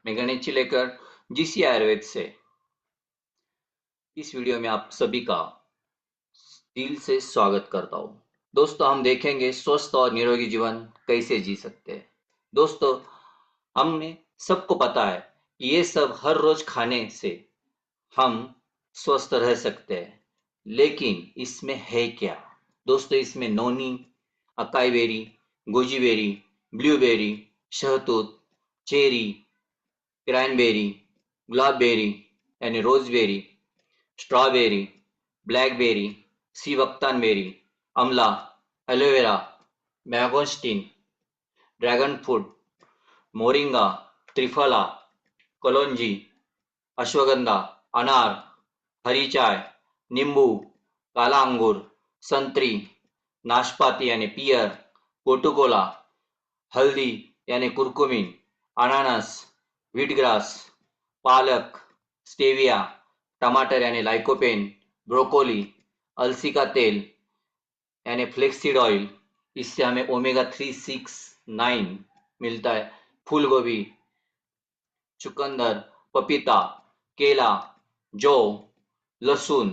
मैं गणेश चिलेकर जीसी आयुर्वेद से। इस वीडियो में आप सभी का दिल से स्वागत करता हूँ। दोस्तों, हम देखेंगे स्वस्थ और निरोगी जीवन कैसे जी सकते हैं। दोस्तों, हमने सबको पता है कि ये सब हर रोज खाने से हम स्वस्थ रह सकते हैं, लेकिन इसमें है क्या? दोस्तों, इसमें noni, acai berry, goji berry, blueberry, शहतूत, चेरी, क्रैनबेरी, गुलाबबेरी यानी roseberry, strawberry, blackberry, sea buckthorn berry, amla, aloe vera, mangosteen, dragon fruit, moringa, triphala, kalonji, ashwagandha, अनार, हरी चाय, नींबू, काला अंगूर, संतरी, नाशपाती यानी पियर, कोटुकोला, हल्दी यानी कुरकुमिन, अनानास, व्हीटग्रास, पालक, स्टेविया, टमाटर यानी लाइकोपेन, ब्रोकोली, अलसी का तेल यानी फ्लेक्सीड ऑयल, इससे हमें ओमेगा 369 मिलता है, फूल गोभी, चुकंदर, पपीता, केला, जौ, लहसुन,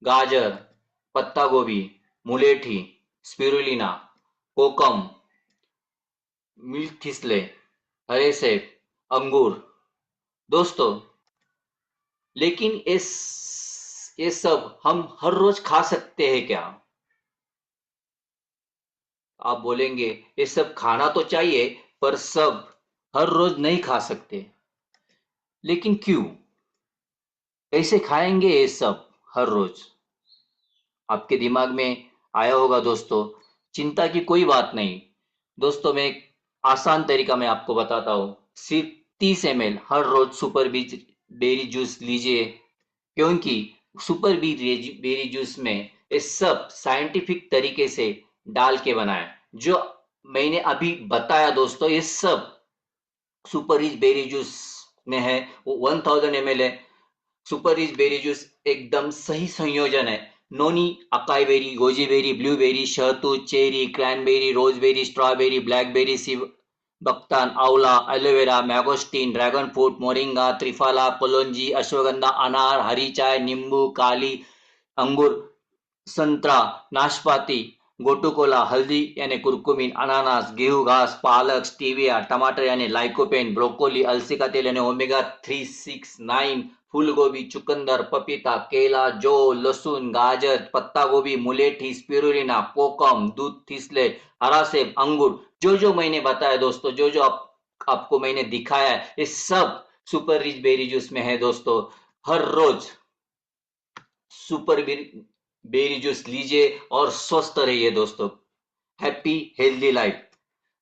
गाजर, पत्ता गोभी, मुलेठी, स्पिरुलिना, कोकम, मिल्क थिसले, हरे सेब, अंगूर। दोस्तों, लेकिन ये सब हम हर रोज खा सकते हैं क्या? आप बोलेंगे ये सब खाना तो चाहिए, पर सब हर रोज नहीं खा सकते। लेकिन क्यों? कैसे खाएंगे ये सब हर रोज? आपके दिमाग में आया होगा दोस्तों। चिंता की कोई बात नहीं। दोस्तों, मैं एक आसान तरीका मैं आपको बताता हूँ। सिर्फ 30 ml हर रोज सुपर बीज बेरी जूस लीजिए, क्योंकि सुपर बीज बेरी जूस में ये सब साइंटिफिक तरीके से डाल के बनाया। जो मैंने अभी बताया दोस्तों, ये सब सुपर रिच बेरी जूस में है, वो 1000 ml है। सुपर रिच बेरी जूस एकदम सही संयोजन है। Noni, acai berry, goji berry, blueberry, शहतूत, cherry, cranberry, roseberry, strawberry, blackberry, buckthorn, आंवला, aloe vera, mangosteen, dragon fruit, moringa, triphala, kalonji, ashwagandha, अनार, हरी चाय, नींबू, काली अंगूर, संतरा, नाशपाती, गोटुकोला, हल्दी यानी कुरकुमिन, अनानास, गेहूं घास, पालक, स्टीविया, टमाटर यानी लाइकोपेन, ब्रोकोली, अलसी का तेल यानी ओमेगा 369, फूलगोभी, चुकंदर, पपीता, केला, जौ, लहसुन, गाजर, पत्ता गोभी, मुलेठी, स्पिरुलिना, कोकम, दूध थिसले, हरा सेब, अंगूर, जो जो मैंने बताया दोस्तों, जो जो आपको मैंने दिखाया है, ये सब सुपर रिच बेरी जूस में है दोस्तों। हर रोज सुपर बेरी जूस लीजिए और स्वस्थ रहिए दोस्तों। Happy healthy life.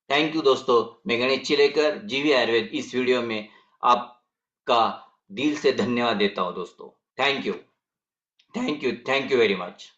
Thank you दोस्तों। मैं गणेश चिलेकर, जीवी आयुर्वेद, इस वीडियो में आपका दिल से धन्यवाद देता हूं दोस्तों। Thank you, thank you, thank you very much.